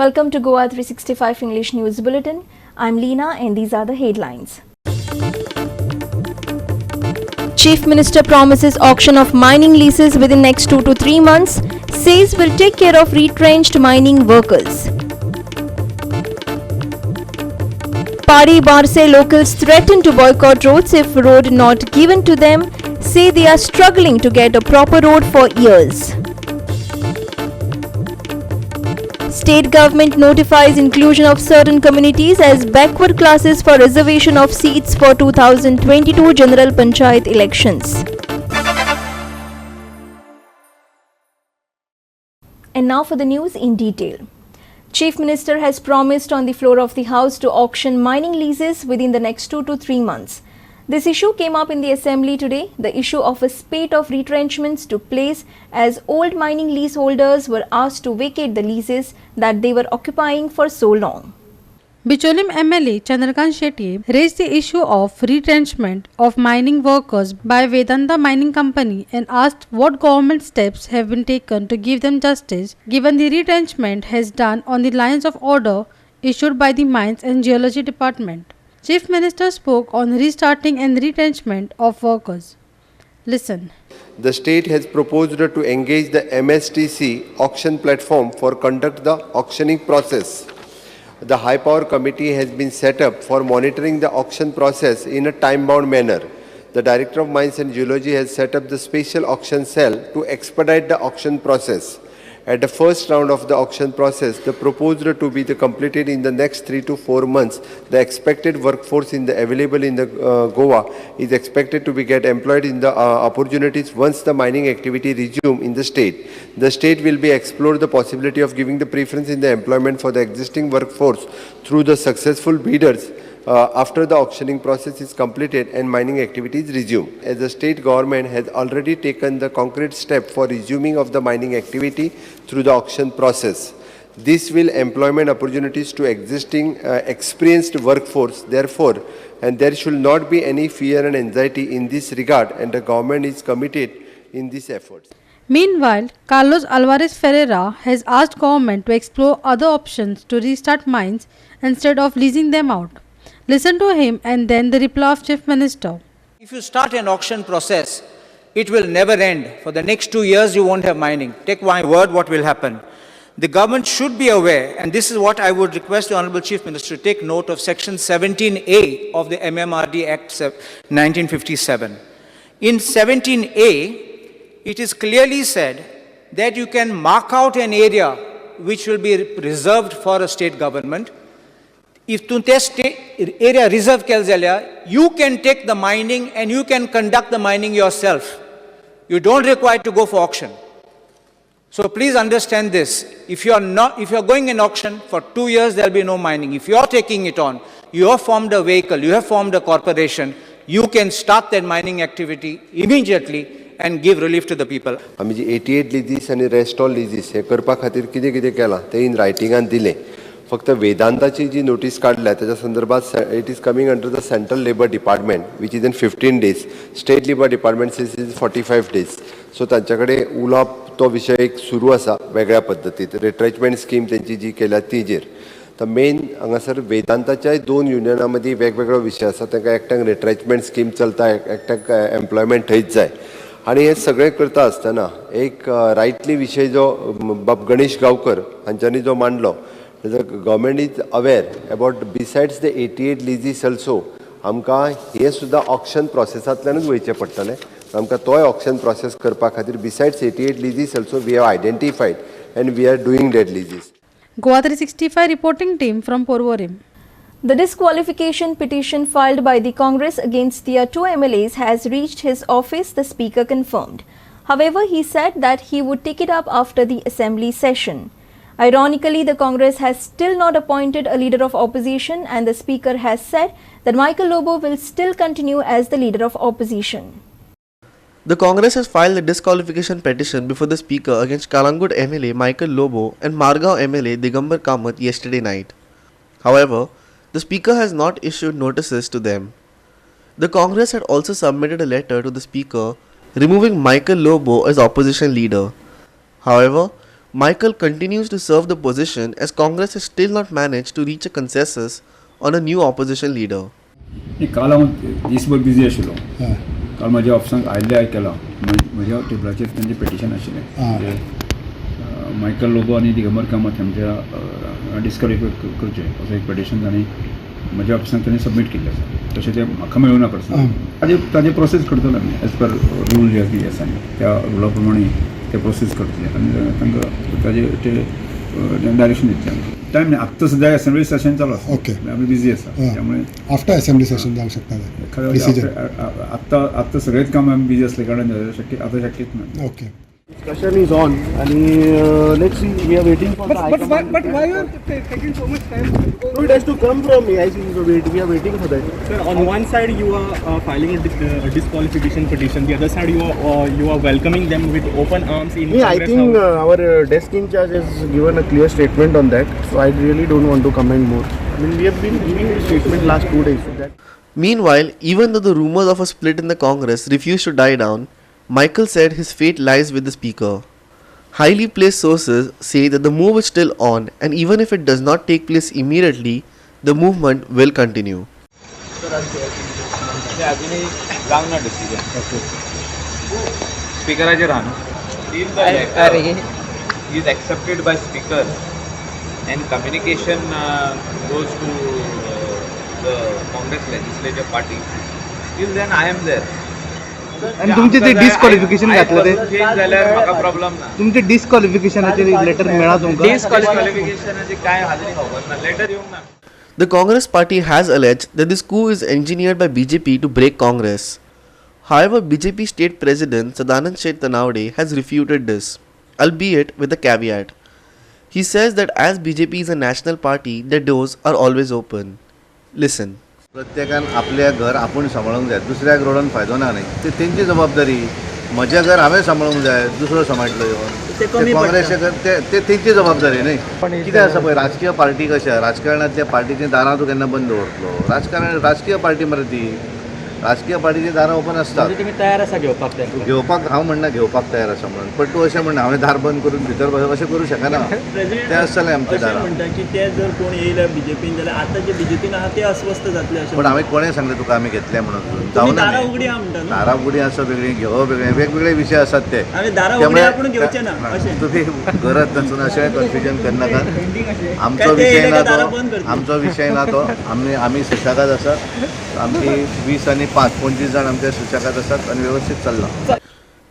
Welcome to Goa 365 English News Bulletin. I'm Leena and these are the headlines. Chief Minister promises auction of mining leases within next 2 to 3 months, says will take care of retrenched mining workers. Padi Barse locals threaten to boycott roads if road not given to them, say they are struggling to get a proper road for years. State government notifies inclusion of certain communities as backward classes for reservation of seats for 2022 General Panchayat elections. And now for the news in detail. Chief Minister has promised on the floor of the House to auction mining leases within the next 2 to 3 months. This issue came up in the Assembly today. The issue of a spate of retrenchments took place as old mining leaseholders were asked to vacate the leases that they were occupying for so long. Bicholim MLA Chandrakant Shetty raised the issue of retrenchment of mining workers by Vedanta Mining Company and asked what government steps have been taken to give them justice given the retrenchment has done on the lines of order issued by the Mines and Geology Department. Chief Minister spoke on restarting and retrenchment of workers. Listen. The state has proposed to engage the MSTC auction platform for conduct the auctioning process. The High Power Committee has been set up for monitoring the auction process in a time-bound manner. The Director of Mines and Geology has set up the special auction cell to expedite the auction process. At the first round of the auction process, the proposed to be completed in the next 3 to 4 months. The expected workforce available in the Goa is expected to be get employed in the opportunities once the mining activity resume in the state. The state will be explore the possibility of giving the preference in the employment for the existing workforce through the successful bidders after the auctioning process is completed and mining activities resume. As the state government has already taken the concrete step for resuming of the mining activity through the auction process. This will employment opportunities to existing experienced workforce, therefore, and there should not be any fear and anxiety in this regard, and the government is committed in these efforts. Meanwhile, Carlos Alvarez Ferreira has asked government to explore other options to restart mines instead of leasing them out. Listen to him and then the reply of Chief Minister. If you start an auction process, it will never end. For the next 2 years, you won't have mining. Take my word, what will happen? The government should be aware, and this is what I would request the Honorable Chief Minister to take note of Section 17A of the MMRD Act 1957. In 17A, it is clearly said that you can mark out an area which will be reserved for a state government. If tu te area reserve kel zalia, you can take the mining and you can conduct the mining yourself. You don't require to go for auction. So please understand this. If you are going in auction for 2 years, there will be no mining. If you are taking it on, you have formed a vehicle, you have formed a corporation, you can start that mining activity immediately and give relief to the people. आम्ही जी 88 लिजीस आणि rest all लिजीस हे करपा खातीर कितें कितें केलां ते इन रायटिंगान दिलें. फक्त वेदांताची जी नोटीस काढल्या त्याच्या संदर्भात it is coming under the central labour department which is in 15 days. State labour department is 45 days. सो तांच्याकडे उलोवप तो विशय एक सुरू आसा वेगळ्या पद्दतीत. रिट्रेचमेंट स्कीम त्यांची जी केल्या तिजेर तर मेन हांगासर वेदांताच्या 2 युनियनां मदीं वेगवेगळो विशय आसा. तांकां एकट्याक रिट्रेचमेंट स्कीम चलता, एकट्याक एम्प्लॉयमेंट थंयच जाय. आणि हे सगळें करता आसतना एक रायटली विशय जो बाब गणेश गांवकर हांच्यांनी जो मांडलो, the government is aware about besides the 88 leases also आमकां हे सुद्धा ऑक्शन प्रोसेसांतल्यानूच वयचें पडटलें. आमकां तोय ऑक्शन प्रोसेस करपा खातीर besides 88 leases also we have identified and we are doing that leases. Goa 365 reporting team from Porvorim. The disqualification petition filed by the Congress against their 2 MLAs has reached his office, the Speaker confirmed. However, he said that he would take it up after the Assembly session. Ironically, the Congress has still not appointed a leader of opposition and the Speaker has said that Michael Lobo will still continue as the leader of opposition. The Congress has filed a disqualification petition before the Speaker against Kalangud MLA Michael Lobo and Margaon MLA Digambar Kamath yesterday night. However, the Speaker has not issued notices to them. The Congress had also submitted a letter to the Speaker removing Michael Lobo as opposition leader. However, Michael continues to serve the position as Congress has still not managed to reach a consensus on a new opposition leader. काल हांव दिसभर busy आशिल्लो काल म्हाज्या ऑफिसांत आयल्ले आयकलां म्हज्या टेबलाचेर तांचें पेटिशन आशिल्लें मायकल लोबो आनी दिगंबर कामत आमच्या डिस्कॉलिफाय करचें असो एक पेटिशन तांणी म्हज्या ऑफिसांत तांणी सबमीट केल्लें आसा तशें तें म्हाका मेळूं ना पर्सनली ताजें प्रोसेस करतलो आमी एज पर रूल जे कितें आसा न्ही त्या रुला प्रमाणे ते प्रोसेस करतले आनी तांकां ताजें तें डायरेक्शन दितलें आमी टायम नाही आत्ता सध्या असेंब्ली सेशन चालू आसा ओके आम्ही बिझी आसा त्यामुळे आफ्टर असेंब्ली सेशन जावंक शकता डिसिजन आत्ता सगळेच काम आम्ही बिझी असले कारण आता शक्यच नाही okay Discussion is on, and let's see. We are waiting for the high command. But why you are taking so much time? No, it has to come from me. I think we are waiting for that. Sir, on one side you are filing a disqualification petition. The other side you are welcoming them with open arms in Yeah, I Congress think House. our desk in charge has given a clear statement on that. So I really don't want to comment more. I mean, we have been giving a statement last 2 days. So that. Meanwhile, even though the rumors of a split in the Congress refuse to die down, Michael said his fate lies with the speaker. Highly placed sources say that the move is still on, and even if it does not take place immediately, the movement will continue. Speaker is accepted by speaker and communication goes to the Congress legislative party. Till then I am there. And तुमचे ते disqualification घातलं ते change झाल्यार म्हाका problem ना तुमचे डिस्क्वालिफिकेशनाचे letter मेळा तुमकां डिस्क्वालिफिकेशनाची काय हाली खबर ना लेटर येवंक ना The Congress party has alleged that this coup is engineered by BJP to break Congress. However, BJP state president Sadanand Sheikh Tanawade has refuted this, albeit with a caveat. He says that as BJP is a national party, their doors are always open. Listen. प्रत्येकान आपल्या घर आपण सांभाळूंक जाय दुसऱ्याक रोडून फायदो ना न्ही ती तेंची जबाबदारी म्हजें घर हांवें सांभाळूंक जाय दुसरो सांबाळटलो येवन काँग्रेसचे घर ते तेंची जबाबदारी न्ही कितें आसा पळय राजकीय पार्टी कशें राजकारणांतल्या पार्टीची दारां तूं केन्ना बंद दवरतलो राजकीय पार्टी मरे ती राजकीय पार्टीची दारां ओपन आसतात तुम्ही तयार आसा घेवपाक ते घेवपाक हांव म्हणना घेवपाक तयार आसा म्हणून पण तूं अशें म्हणना हांवें दार बंद करून भितर बसप अशें करूं शकना तें आसतलें आमचें दारां म्हणटा की ते जर कोण येयले बीजेपीन जाल्यार आतां जे बीजेपीन आहा ते अस्वस्थ जातले अशें पण हांवें कोणें सांगलें तुका आमी घेतलें म्हणून जावं ना दारां उगडी आहा म्हणटा न्हू दारां उगडी आसा वेगळी घेवप वेगळें वेगवेगळे विशय आसात ते आमी दारां उगडी आहा पूण घेवचे ना अशें तुम्ही गरज नसून अशें कन्फ्युजन करनाका आमचो काय ते विशय येयले ना काय दारां तो बंद करतले? आमचो विशय ना तो आमी सुशेगाद आसात आमची 20 आनी 25 जाण आमचे सुशेगाद आसात आनी व्यवस्थित चल्ला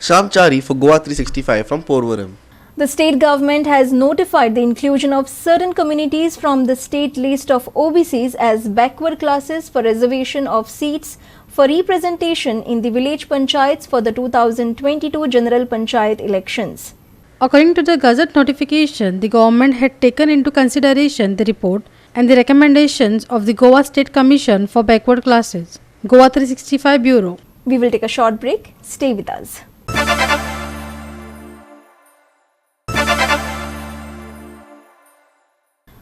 Sham Chari for Goa 365 from Porvorim. The state government has notified the inclusion of certain communities from the state list of OBCs as backward classes for reservation of seats for representation in the village panchayats for the 2022 General Panchayat elections. According to the Gazette notification, the government had taken into consideration the report and the recommendations of the Goa State Commission for Backward Classes. Goa 365 Bureau. We will take a short break. Stay with us.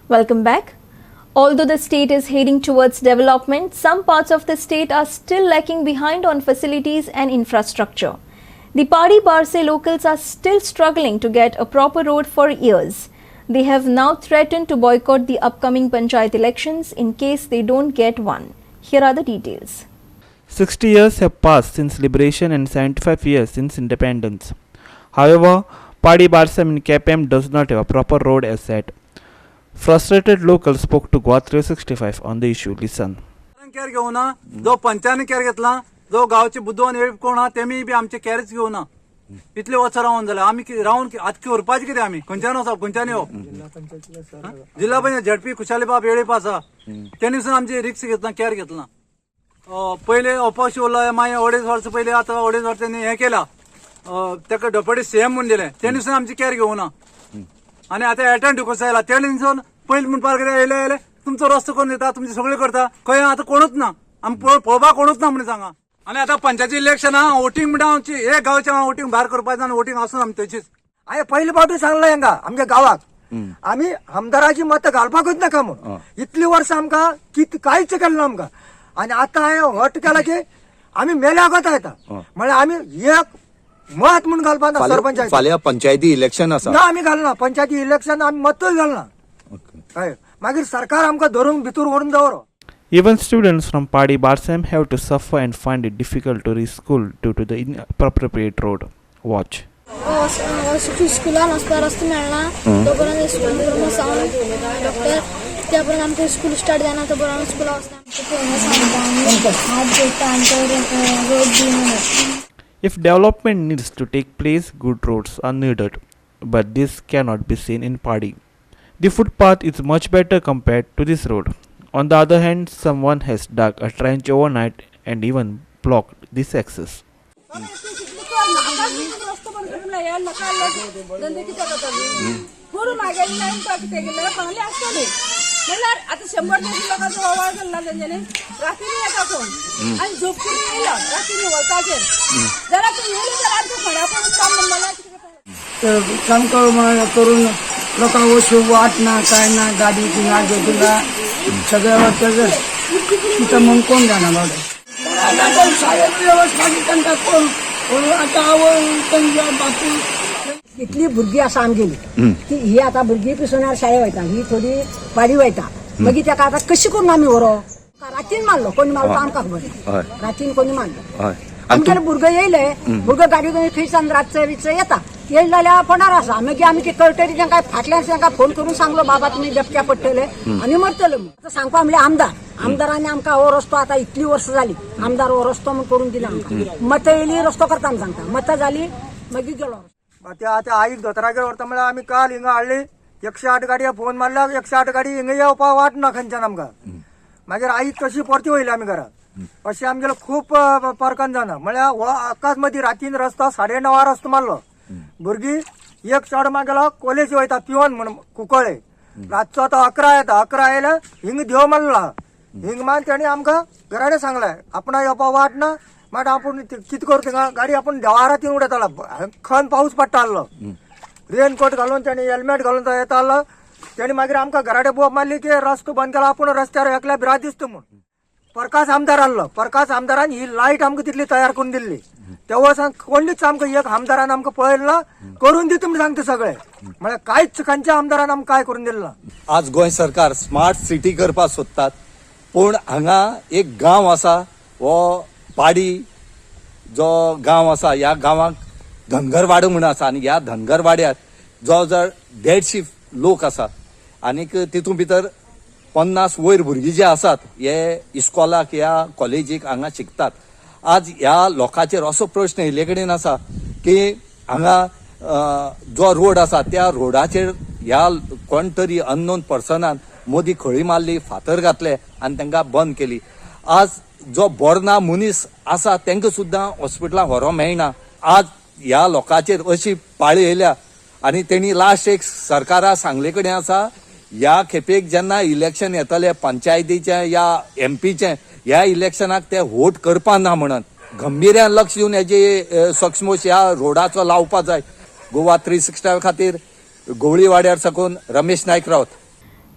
Welcome back. Although the state is heading towards development, some parts of the state are still lacking behind on facilities and infrastructure. The Padi Barse locals are still struggling to get a proper road for years. They have now threatened to boycott the upcoming Panchayat elections in case they don't get one. Here are the details. 60 years have passed since liberation and 75 years since independence. However, Padi Barsam in KPM does not have a proper road as set. Frustrated locals spoke to Goa 365 on the issue. Listen. Care घेऊना जो पंचायतीन care घेतला जो गावचे बुद्धवान हे कोण आहा तेमी B आमचे केअरच घेऊना इतले वर्सां रावन जाल्यार आमी रावन आतां उरपाचें कितें आमी खंयच्यान वचप खंयच्यान येवप जिल्हा पंचायत झडपी खुशाली बाब येळेप आसा तेणी वचून आमची रिक्स घेतला केअर घेतला पयले अपक्ष उरलो मागीर 2.5 वर्सां पयलीं आतां 2.5 वर्सांनी हें केलां ताका डेप्युटी सीएम म्हणून दिलें तेणी वचून आमची केअर घेवना आनी आतां एटर्न डिकोस आयला तेणी वचून पयलीं म्हणपाक येयले तुमचो रस्तो कोण दिता तुमचे सगळें करता खंय आतां कोणूच ना आमी पळोवपाक कोणूच ना म्हणून सांगा आनी आतां पंचायती इलेक्शन वोटींग म्हणटा आमची एक गांवचे वोटींग भायर करपाचें आनी वोटींग आसून आमी तेचीच हांवें पयलीं फावटी सांगलां हांगा आमच्या गांवाक आमी आमदाराची मतां घालपाकूच नाका म्हूण इतलीं वर्सां आमकां कांयच केलें ना आमकां आनी आतां हांवें हट केला की आमी मेल्यागत येता म्हळ्यार आमी एक मत म्हणून घालपा ना सरपंचाक फाल्यां पंचायती इलेक्शन आसा ना आमी घालना पंचायती इलेक्शन आमी मतूय घालना हय मागीर सरकार आमकां धरून भितर व्हरून दवरो. Even students from Padi Barsam have to suffer and find it difficult to reach school due to the inappropriate road. Watch. स्कुलान वचपाक रस्तो मेळना तो पर्यंत स्कूल डॉक्टर त्या पर्यंत आमकां स्कूल स्टार्ट जायना तो पर्यंत स्कुला वचना. If development needs to take place, good roads are needed, but this cannot be seen in Padi. The footpath is much better compared to this road. On the other hand, someone has dug a trench overnight and even blocked this access. आता 100 लोकांचा ओवाळ केला त्यांच्याने रात्री येता कोण आणि झोपून येयला रात्री वळताचेर जरा तू येयले जरा आमच्या फळापण काम मला काम करून लोकांना वशू वाट ना काय ना गाडी किंवा जोडूला सगळं वाटतं तिथं मग कोण जाणार बाबा शाळेत व्यवस्था त्यांना कोण आता त्यांच्या बापू इतली भुरगीं आसा आमगेली की ही आतां भुरगीं पिसोनार शाळेत वयता ही थोडी पाडी वयता मागीर ताका आतां कशी करून आमी व्हरप रातीन मारलो कोणी मारलो आमकां खबर रातीन कोणी मारलो आमगेले भुरगो येयले भुरगो गाडी घेवन थंयसान रातचे बितचे येता येयले जाल्यार पणार आसा मागीर आमी कितें कळटरी तांकां फाटल्यान तांकां फोन करून सांगलो बाबा तुमी डबक्या पडटले आनी मरतले म्हूण आतां सांगपा म्हणल्यार आमदारांनी आमकां हो रस्तो आतां इतली वर्सां जाली आमदार हो रस्तो म्हूण करून दिला आमकां मतां येयली रस्तो करता म्हूण सांगता मतां जाली मागीर गेलो त्या आईक दोतोरागेर व्हरता म्हळ्यार आमी काल हिंगा हाडली 108 गाडयो फोन मारल्यार 108 गाडी हिंगा येवपाक वाट ना खंयच्यान आमकां मागीर आईक कशी परती वयली आमी घरा अशें आमगेलो खूब परकन जाना म्हळ्यार हो आकाश मदीं रातीन रस्तो 9:30 रस्तो मारलो भुरगीं एक चेडो गेलो कॉलेज वयता पिवन म्हण कुंकळे रातचो तो 11 येता 11 येयले हिंग देव मारला हिंग मान तेणी आमकां घराडे सांगलें आपणा येवपाक वाट ना मात आपूण कितें करू थिंगा गाडी आपूण देवारातीन उडयतालो खन पावस पडटा आसलो रेनकोट घालून तेणी हेल्मेट घालून तो येता आसलो तेणी मागीर आमकां घराडे बोब मारली की रस्तो बंद केला आपूण रस्त्यार एकल्या भिरांत दिसता म्हूण प्रकाश आमदार आसलो प्रकाश आमदारान ही लायट आमकां तितली तयार करून दिल्ली तेव्हा सांग कोणीच आमकां एक आमदारान आमकां पळयला करून दिता म्हण सांगता सगळे म्हळ्यार कांयच खंयच्या आमदारान आमकां काय करून दिलें ना. आज गोंय सरकार स्मार्ट सिटी करपाक सोदतात पूण हांगा एक गांव आसा हो पाडी जो गांव आसा ह्या गांवाक धनगरवाडो म्हणून आसा आनी ह्या धनगरवाड्यात जो जर 150 लोक आसा आनीक तितून भितर 50 वयर भुरगीं जे आसात हे इस्कॉलाक ह्या कॉलेजीक हांगा शिकतात. आज ह्या लोकांचेर असो प्रश्न येयले कडेन आसा की हांगा जो रोड आसा त्या रोडाचेर ह्या कोण तरी अननोन पर्सनान मोदी खळी मारली फातर घातले आनी तांकां बंद केली. आज जो बोरना मनीस आसा तांकां सुद्दां हॉस्पिटलांत व्हरो मेळना. आज ह्या लोकांचेर अशी पाळी येयल्या आनी तेणी लास्ट एक सरकारा सांगले कडेन आसा ह्या खेपेक जेन्ना इलेक्शन येतले पंचायतीचें या एमपीचें ह्या इलेक्शनाक ते वोट करपा ना म्हणून गंभीर्यान लक्ष दिवन हेजी सक्षमोश ह्या रोडाचो लावपा जाय. गोवा 365 खातीर गवळीवाड्यार साकून रमेश नायक Rawat.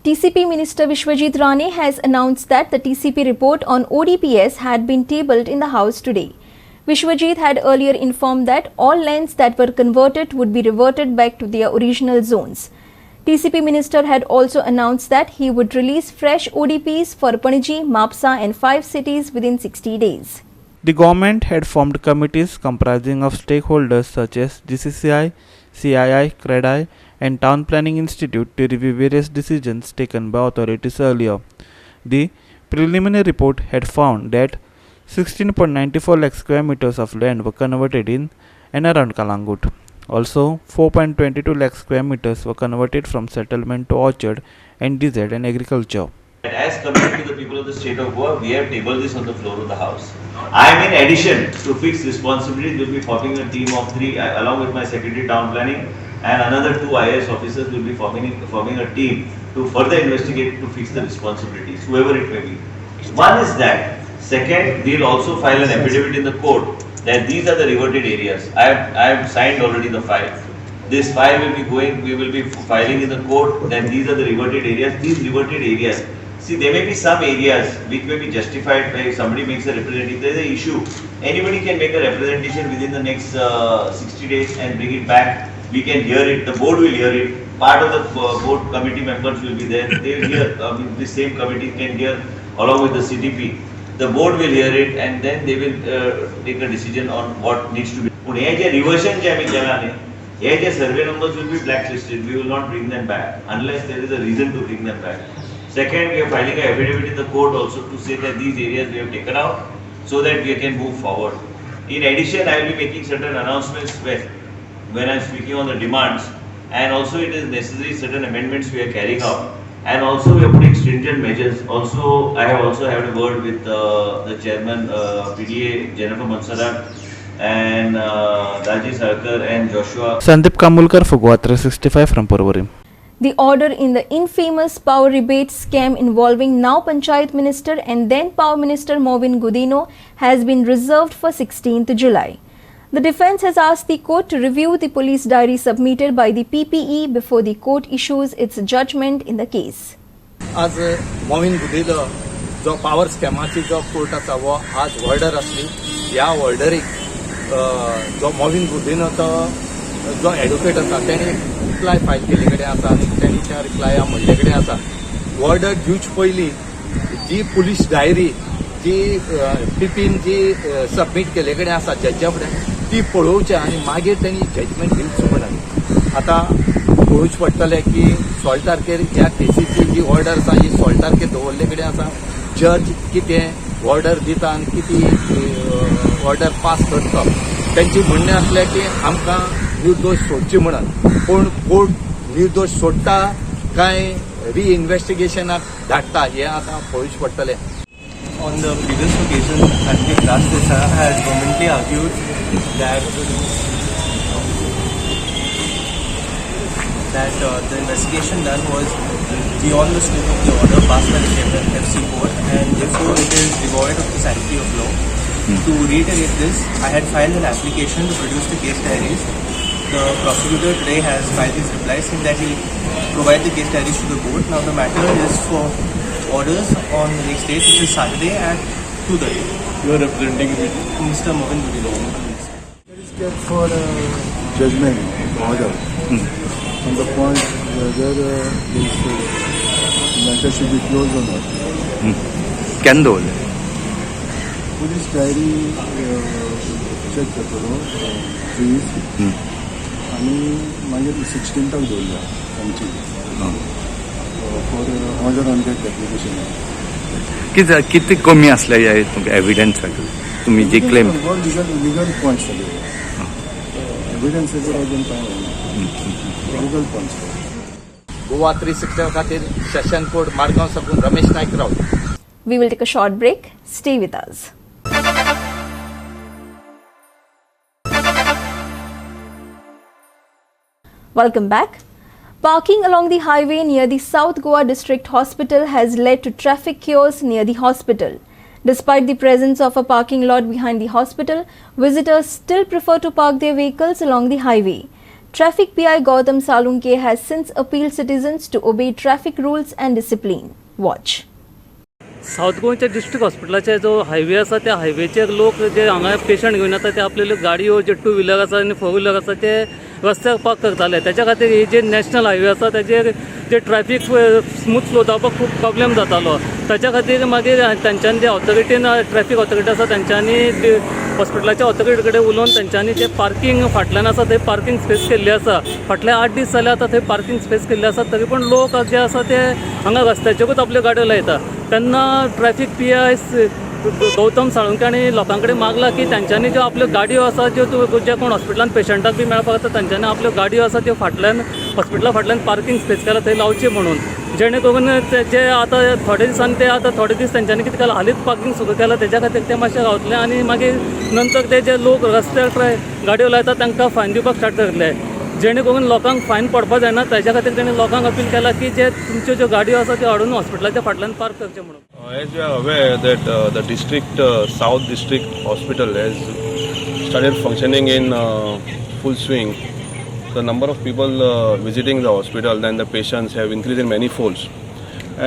TCP Minister Vishwajit Rane has announced that the TCP report on ODPS had been tabled in the House today. Vishwajit had earlier informed that all lands that were converted would be reverted back to their original zones. TCP Minister had also announced that he would release fresh ODPs for Panaji, Mapsa and 5 cities within 60 days. The government had formed committees comprising of stakeholders such as GCCI, CII, CREDI and Town Planning Institute to review various decisions taken by authorities earlier. The preliminary report had found that 16.94 lakh square meters of land were converted in and around Kalangut. Also, 4.22 lakh square meters were converted from settlement to orchard and DZ and agriculture. As committed to the people of the state of Goa, we have tabled this on the floor of the House. I am in addition to fixed responsibilities will be forming a team of 3 along with my Secretary Town Planning and another 2 IAS officers will be forming a team to further investigate to fix the responsibilities, whoever it may be. One is that. Second, we will also file an affidavit in the court that these are the reverted areas. I have signed already the file. This file will be going, we will be filing in the court that these are the reverted areas. These reverted areas See, there may be some areas which may be justified where if somebody makes a representative, there is an issue. Anybody can make a representation within the next 60 days and bring it back. We can hear it, the board will hear it. Part of the board committee members will be there. They will hear, the same committee can hear along with the CDP. The board will hear it and then they will take a decision on what needs to be. Reversion survey numbers will be blacklisted. We will not bring them back unless there is a reason to bring them back. Second, we are filing an affidavit in the court also to say that these areas we have taken out so that we can move forward. In addition, I will be making certain announcements when I am speaking on the demands, and also it is necessary certain amendments we are carrying out, and also we are putting stringent measures. Also, I have also had a word with the chairman, PDA Jennifer Mansarat, and Rajesh Sarkar and Joshua. Sandeep Kamulkar, Fugwa 365 from Porvorim. The order in the infamous power rebate scam involving now Panchayat Minister and then Power Minister Movin Gudino has been reserved for 16th July. The defence has asked the court to review the police diary submitted by the PPE before the court issues its judgment in the case. आज मोविन गुडिलो जो power स्कॅमाची जो court आसा वो आज order असली ह्या ऑर्डरीक जो मोविन गुडिनोचो जो एडवोकेट आसा तेणी रिप्लाय फायल केले कडेन आसा आनी तेणीच्या रिप्लाया म्हणले कडेन आसा ऑर्डर दिवचे पयलीं जी पुलीस डायरी जी पीपीन जी सबमीट केले कडेन आसा जज्जा फुडें ती पळोवचें आनी मागीर तेणी जजमेंट दिवचें म्हणून आतां पळोवचें पडटलें की 16 तारखेर ह्या केसीची जी ऑर्डर आसा ही 16 तारखेर दवरले कडेन आसा जज कितें ऑर्डर दिता आनी कितें ऑर्डर पास करता तेंचें म्हणणें आसलें की आमकां निर्दोश सोडची म्हणून पूण कोर्ट निर्दोश सोडटा काय रिइन्वेस्टिगेशनाक धाडटा हें आतां पळोवचें पडटलें. On the previous occasion, at the class, I had vehemently argued that the investigation done was beyond the scope of the order passed by the FC court, and therefore it is devoid of the sanctity of law. To reiterate this, I had filed an application to produce the case diaries. The prosecutor today has filed his reply saying that he will provide the case diaries to the court. Now the matter is for orders on the next date, which is Saturday at 2:30. You are representing Mr. Movin Gudino. There is kept for judgment order on the point whether this matter should be closed or not. Can do. Police diary check करतलो please आणि मागीर 16th दवरल्या आमची for order on that application. किती कमी असल्या ह्या तुमच्या एव्हिडन्स तुम्ही जे क्लेम लीगल पॉइंट्स एव्हिडन्स अजून काय लीगल पॉइंट्स. गोवा 365 खातीर सेशन कोर्ट मारगांव साकून रमेश नायक Rao. We will take a short break. Stay with us. Welcome back. Parking along the highway near the South Goa District Hospital has led to traffic chaos near the hospital. Despite the presence of a parking lot behind the hospital, visitors still prefer to park their vehicles along the highway. Traffic PI Gautam Salunke has since appealed citizens to obey traffic rules and discipline. Watch. South गोंयच्या district हॉस्पिटलाचे जो highway आसा त्या हायवेचेर लोक जे हांगा patient घेवन येता ते आपले गाडयो जे 2 व्हिलर आसा आनी 4 व्हिलर आसा ते रस्त्यार पार्क करताले. त्याच्या खातीर ही जे नॅशनल हायवे आसा तेजेर जे ट्रॅफिक स्मूथ फ्लो जावपाक खूब प्रॉब्लेम जातालो. त्याच्या खातीर मागीर तांच्यांनी जे ऑथॉरिटीन ट्रॅफिक ऑथॉरिटी आसा तांच्यांनी हॉस्पिटलाच्या ऑथॉरिटी कडेन उलोवन तांच्यांनी जे पार्किंग फाटल्यान आसा थंय पार्किंग स्पेस केल्ली आसा. फाटले 8 दीस जाले आतां थंय पार्किंग स्पेस केल्ली आसा. तरी पूण लोक जे आसा ते हांगा रस्त्याचेरूच आपल्यो गाडयो लायता. तेन्ना ट्रॅफिक PI गौतम साळुंके आनी लोकां कडेन मागला की तांच्यांनी ज्यो आपल्यो गाडयो आसा ज्यो जे कोण हॉस्पिटलान पेशंटाक बी मेळपाक येता तांच्यांनी आपल्यो गाडयो आसा त्यो फाटल्यान हॉस्पिटला फाटल्यान पार्किंग स्पेस केला थंय लावची म्हणून. जेणे करून जे आतां थोडे दिसांनी ते आतां थोडे दीस तांच्यांनी कितें केलां हालींच पार्किंग सुरू केलां तेच्या खातीर ते मातशें रावतले आनी मागीर नंतर ते जे लोक रस्त्यार गाडयो लायता तांकां फायन दिवपाक स्टार्ट करतले. जेणे करून लोकांक फायन पडपाक जायना तेच्या खातीर तेणी लोकांक अपील केला की जे तुमच्यो ज्यो गाडयो आसा त्यो हाडून हॉस्पिटलाच्या फाटल्यान पार्क करचे म्हणून. As you are aware that the district South District Hospital has started functioning in full swing. The number of people visiting the hospital and the patients have increased in many folds.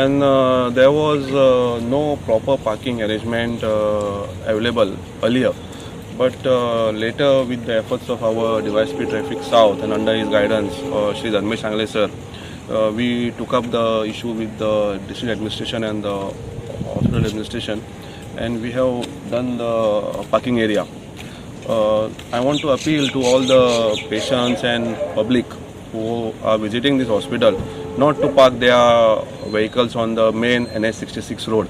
and there was no proper parking arrangement available earlier. But later, with the efforts of our DYSP Traffic South and under his guidance, Shri Dharmesh Angle sir, we took up the issue with the district administration and the hospital administration, and we have done the parking area. I want to appeal to all the patients and public who are visiting this hospital not to park their vehicles on the main NH66 road.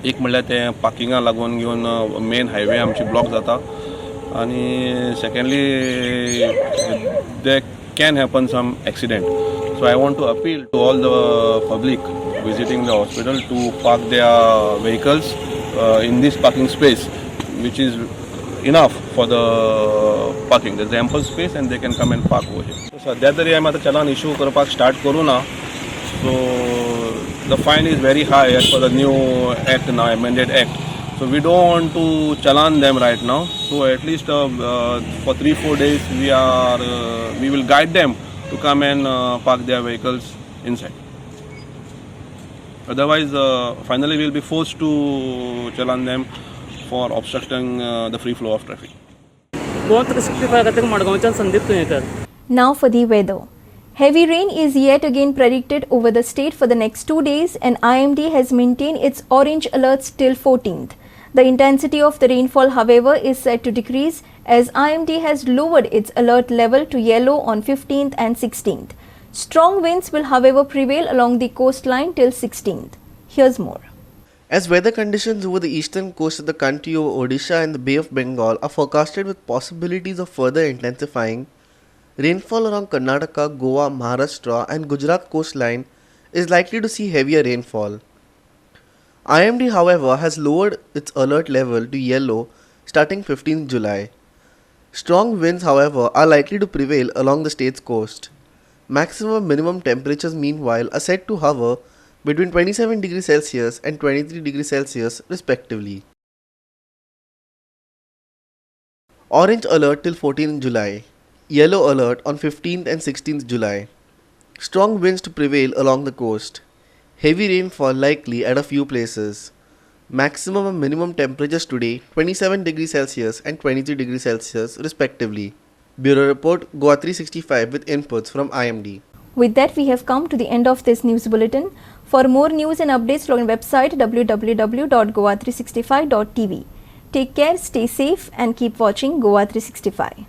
एक म्हणल्यार ते पार्किंगा लागून घेवन main highway आमची block जाता आणि secondly there can happen some accident. So I want to appeal to all the public visiting the hospital to park their vehicles in this parking space, which is enough for the parking. There's ample space and they can come and park over here. So सध्या तरी आमी आतां चलान issue करपाक start करूं ना. So the fine is very high as per the new act now, amended act. So we don't want to challan them right now. So at least for 3-4 days we will guide them to come and park their vehicles inside. Otherwise, finally we will be forced to challan them for obstructing the free flow of traffic. Now for the weather. Heavy rain is yet again predicted over the state for the next 2 days, and IMD has maintained its orange alerts till 14th. The intensity of the rainfall, however, is set to decrease as IMD has lowered its alert level to yellow on 15th and 16th. Strong winds will, however, prevail along the coastline till 16th. Here's more. As weather conditions over the eastern coast of the country over Odisha and the Bay of Bengal are forecasted with possibilities of further intensifying, rainfall around Karnataka, Goa, Maharashtra and Gujarat coastline is likely to see heavier rainfall. IMD, however, has lowered its alert level to yellow starting 15th July. Strong winds, however, are likely to prevail along the state's coast. Maximum and minimum temperatures, meanwhile, are set to hover between 27 degrees Celsius and 23 degrees Celsius respectively. Orange alert till 14th July. Yellow alert on 15th and 16th July. Strong winds to prevail along the coast. Heavy rainfall likely at a few places. Maximum and minimum temperatures today 27 degrees Celsius and 23 degrees Celsius respectively. Bureau Report, Goa 365 with inputs from IMD. With that, we have come to the end of this news bulletin. For more news and updates, log on website www.goa365.tv. Take care, stay safe and keep watching Goa 365.